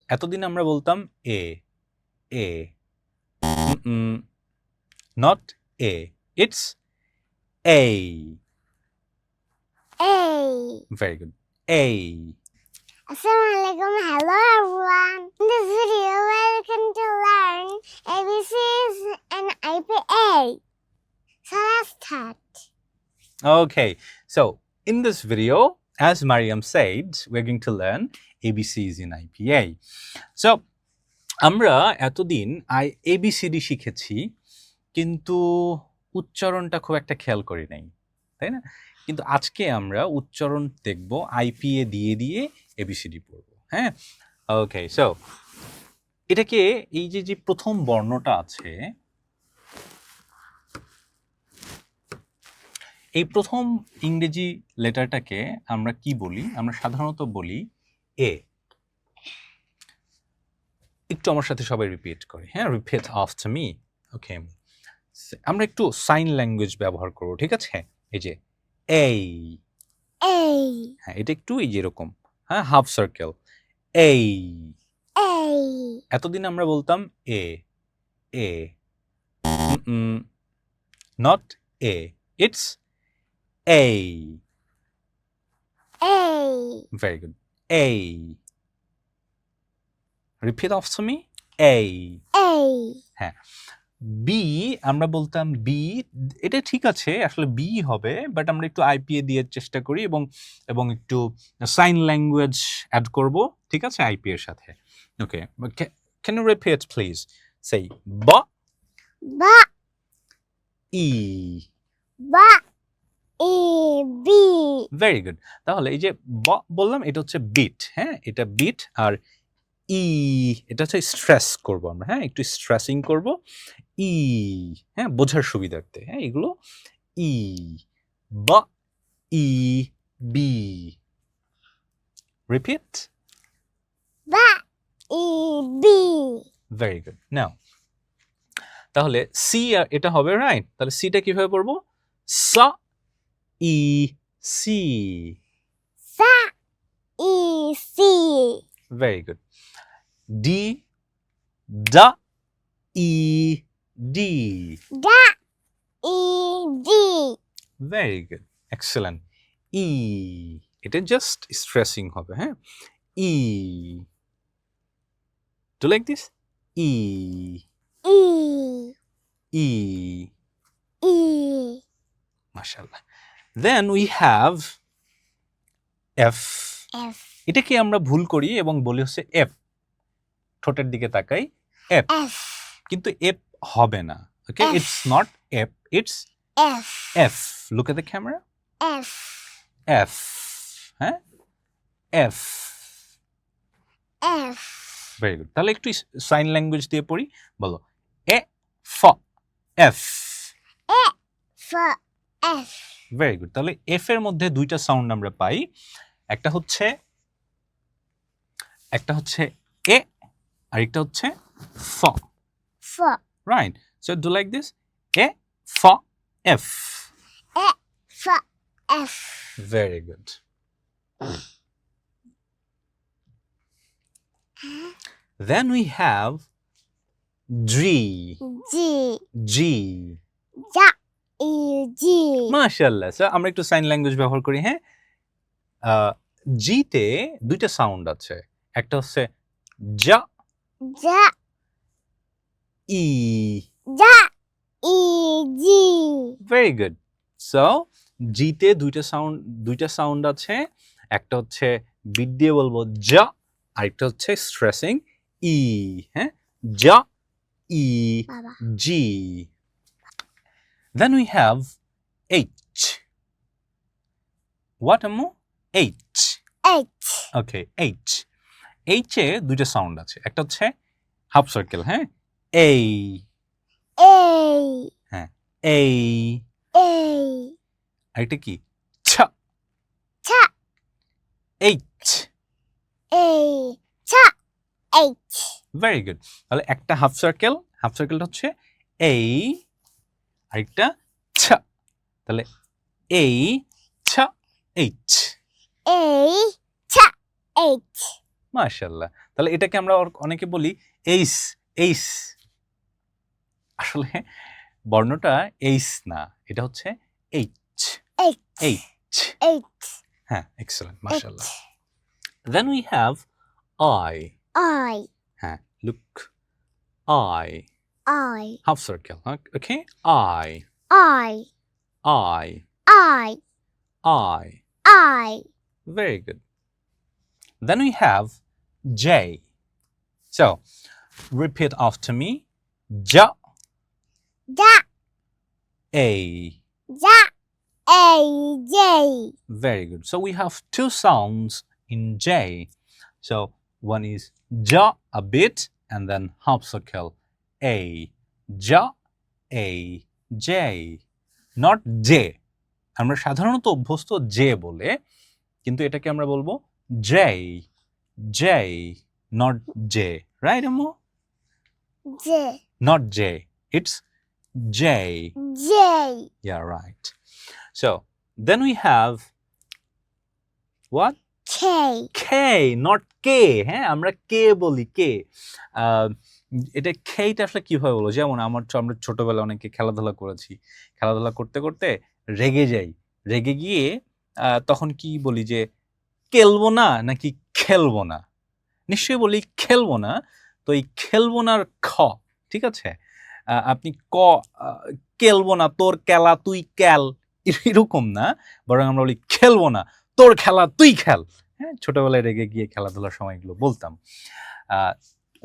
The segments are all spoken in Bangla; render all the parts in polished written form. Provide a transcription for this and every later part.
এতদিন আমরা বলতাম A A not a, it's a. A. Very good. A. Assalamualaikum. Hello everyone. In this video, we're going to learn ABCs and IPA. So let's start. Okay, so in this video, as Mariam said, we're going to learn ABCs in IPA. So আমরা এতদিন ABCD শিখেছি, কিন্তু উচ্চারণটা খুব একটা খেয়াল করি নাই, তাই না? কিন্তু আজকে আমরা উচ্চারণ দেখব IPA দিয়ে দিয়ে ABCD পড়ব। হ্যাঁ, ওকে। সো এটাকে এই যে প্রথম বর্ণটা আছে, এই প্রথম ইংরেজি লেটারটাকে আমরা কি বলি? আমরা সাধারণত বলি এ। একটু আমার সাথে সবাই রিপিট করে, হ্যাঁ, রিপিট আফটার মি। ওকে, আমরা একটু সাইন ল্যাঙ্গুয়েজ ব্যবহার করব, ঠিক আছে? এই যে এই, হ্যাঁ, এটা একটু এই যে এরকম, হ্যাঁ, হাফ সার্কেল এই। এতদিন আমরা বলতাম A A, not A, it's A. Very good. A. Repeat after me. A. হ্যাঁ। B আমরা বলতাম বি, এটা ঠিক আছে, আসলে বি হবে, বাট আমরা একটু IPA দিয়ে চেষ্টা করি এবং একটু সাইন ল্যাঙ্গুয়েজ অ্যাড করব, ঠিক আছে, IPA এর সাথে। ওকে, can you repeat please? Say ba e. B. Very good. তাহলে এই যে বললাম, এটা হচ্ছে বিট, হ্যাঁ, এটা বিট, আর ই এটা হচ্ছে স্ট্রেস করব আমরা, হ্যাঁ, একটু স্ট্রেসিং করব, ই, হ্যাঁ, বোঝার সুবিধার্থে, হ্যাঁ, এগুলো ই, বা E B. Repeat. Very good. Now তাহলে সি, এটা হবে, রাইট? তাহলে সিটা কিভাবে পড়বো? সা ই সি। Very good. D, da, e, d. Very good. Excellent. E, এটা জাস্ট স্ট্রেসিং হবে, হ্যাঁ, E. Do you like this? E. MashaAllah. Then we have F. এটাকে আমরা ভুল করি এবং বলি হচ্ছে F, ঠোঁটের দিকে তাকাই, F, কিন্তু F হবে না। ওকে, it's not F, it's F. Look at the camera. F, হ্যাঁ, F. Very good. তাহলে একটু সাইন ল্যাঙ্গুয়েজ দিয়ে পড়ি, বলো এ ফ এফ। Very good. তাহলে এফ এর মধ্যে দুইটা সাউন্ড আমরা পাই, একটা হচ্ছে এ, আর একটা হচ্ছে ফ। Right, so do like this, এ ফ F. Very good. Then we have G. মাশাআল্লাহ। সো আমরা একটু সাইন ল্যাঙ্গুয়েজ ব্যবহার করি, হ্যাঁ। জি তে দুইটা সাউন্ড আছে, একটা হচ্ছে যা, E. Very good. So G তে দুইটা সাউন্ড আছে, একটা হচ্ছে বিট দিয়ে বলবো যা, আরেকটা হচ্ছে স্ট্রেসিং ই, হ্যাঁ, যা ই জি। Then we have H. What, Ammu? H. Okay, H. H এ দুইটা সাউন্ড আছে, একটা হচ্ছে হাফ সার্কেল, হ্যাঁ, A, হ্যাঁ, A, আর এটা কি? ছ, H. Very good. তাহলে একটা হাফ সার্কেলটা হচ্ছে A, আরেকটা ছ, তাহলে A ছ H. মাশাআল্লাহ। তাহলে এটাকে আমরা অনেকে বলি এইস, এইস। আসলে বর্ণটা এইস না, এটা হচ্ছে এইচ, Eight. এইচ। Eight. হ্যাঁ, এক্সেলেন্ট, মাশাআল্লাহ। Then we have I. I. হ্যাঁ, look, I. I. Half circle, okay? I, I. I, I. I. I. Very good. Then we have J. So, repeat after me. Ja, Da. A. Da. A. J. Very good. So we have two sounds in J. So one is ja, a bit, and then half circle A. Ja, A, J. Not J. আমরা সাধারণত অভ্যস্ত J বলে, কিন্তু এটাকে আমরা বলবো J. J, not J. Right, Ammo? J. Not J. It's J. J. Yeah, right. So then we have what? K. K, not K. হ্যাঁ, আমরা K বলি K. এটা Kটা আসলে কিভাবে বলবো? যেমন আমরা ছোটবেলায় অনেকে খেলাধুলা করেছি। খেলাধুলা করতে করতে রেগে যাই। রেগে গিয়ে তখন কি বলি যে খেলবো না নাকি খেলবো না? নিশ্চয়ই বলি খেলবো না। তো এই খেলবো নার খ, ঠিক আছে? আপনি খেলবো না, তোর খেলা তুই খেল, এরকম না, বরং আমরা বলি খেলবো না, তোর খেলা তুই খেল। হ্যাঁ, ছোটবেলায় রেগে গিয়ে খেলাধুলার সময় এগুলো বলতাম।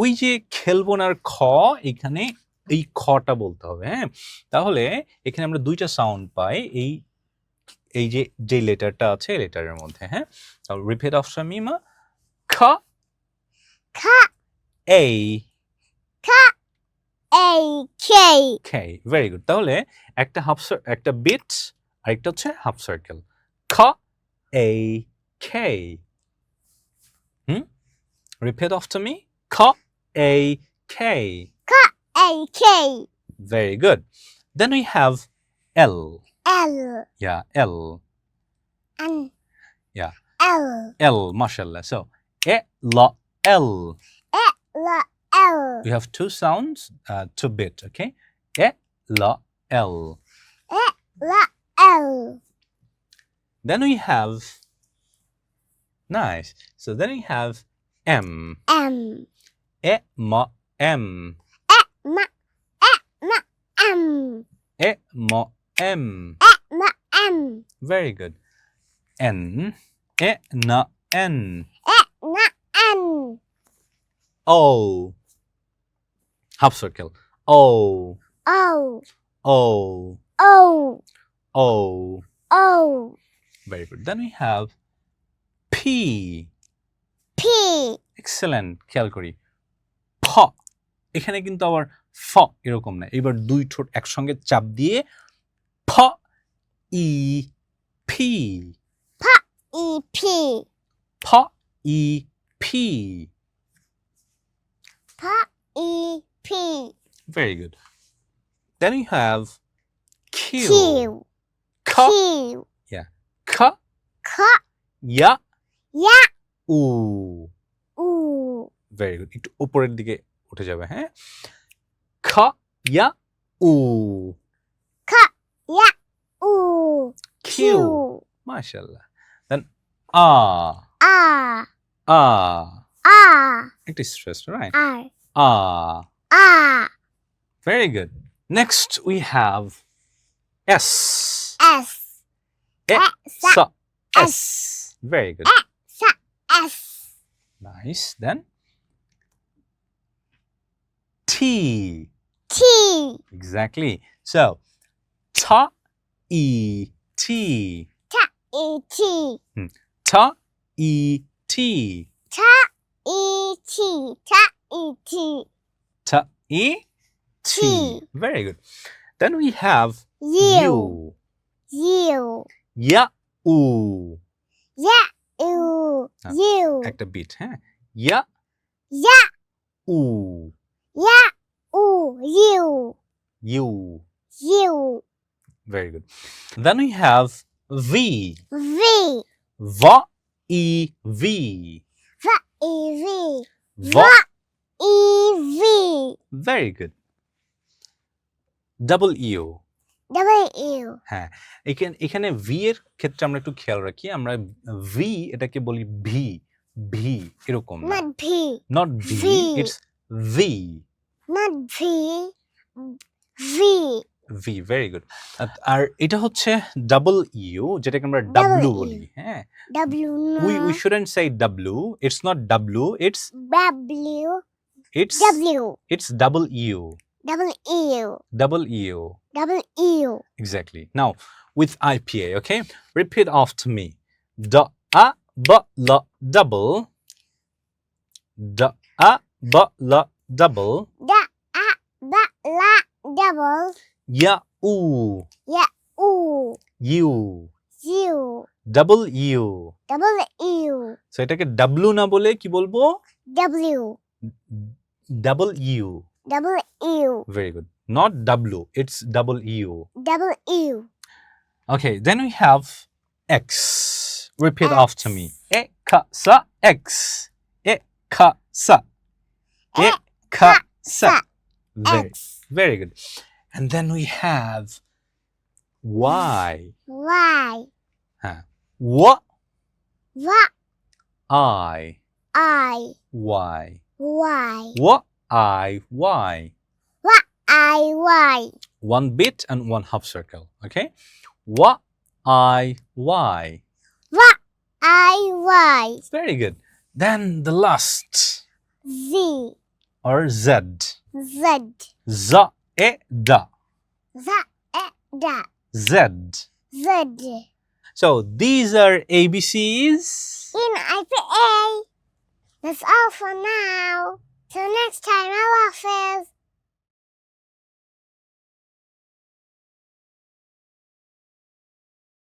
ওই যে খেলবো নার খ, এখানে এই খটা বলতে হবে। হ্যাঁ, তাহলে এখানে আমরা দুইটা সাউন্ড পাই এই যে লেটারটা আছে লেটারের মধ্যে। হ্যাঁ, তাহলে রিপিট আফটার মি মা। খ, K. A, A. K. K. Very good. তাহলে একটা বিট আর একটা হচ্ছে হাফ সার্কেল। খ, A, K. Repeat after me. K, A, K. A. K. Very good. Then we have L. L. Yeah, L. N. Yeah, L. L. Mashallah. So, L, L. L. L. We have two sounds, two bit. Okay. L, L. L. L. Then we have nice. So then we have M. M. M, M. M. M. M, M. M. Very good. N, N, N. N. O. Half circle. O, O. O, O. O. O. Very good. Then we have P. P. Excellent. খেয়াল করি। ফ, এখানে কিন্তু আবার ফ এরকম না, এবার দুই ঠোঁট একসঙ্গে চাপ দিয়ে ফ, ই, পি। E. P. ফ, ই, P. E. P. Very good. Then we have Q. Q. K, Q. K, K. Ya, Ya. U. U. Very good. একটু উপরের দিকে উঠে যাবে। হ্যাঁ, খ, ইয়া, উ। K. Ya. U. Q. Q. মাশাআল্লাহ। Then আ, R. আ। R. একটু stress, right? R. A. R. Very good. Next we have S. S. S. S. Very good. S. Nice. Then T. T. Exactly. So ta, e, t. E. T. Ta, e, t. E. T. E. T. Ta, e, t. T. Very good. Then we have U. U. Ya, u. Ya. U. U. একটা বিট, হ্যাঁ, ya, Ya. u. Ya. U. U. U. U. Very good. Then we have V. V. Va, e, V. E V. V. E V. Very good. Double U. W. হ্যাঁ, এখানে ভি এর ক্ষেত্রে আমরা একটু খেয়াল রাখি, আমরা ভি এটাকে বলি ভি, ভি এরকম না, Not P. Not V, V. It's V, Not V. V. V, very good. আর এটা হচ্ছে ডাবল ইউ, যেটাকে আমরা ডাব্লু Double বলি। U. হ্যাঁ, W. we No. shouldn't say W, it's not W, it's W. it's W. it's double U, Double E. double U. Double E. Exactly. Now with IPA, okay? Repeat after me. Da a ba la double. Da a ba la double. Da a ba la double. Ya u U. u U. double U. Double U. So এটাকে W না বলে কি বলবো? W. Double U. Double U. Very good. Not W, it's double U. Double U. Okay, then we have X. Repeat X. after me. E ka sa X. E ka sa. E ka sa. Very, X. very good. And then we have Y. Y. What? What? I. I. Y. Y. What? I. Y. What? I. Y. One bit and one half circle. Okay. What? I. Y. What? I. Y. Very good. Then the last. Z. Or Z. Z. Z. E. Da. Z. E. Da. Z. Z. So these are ABCs. In IPA. That's all for now.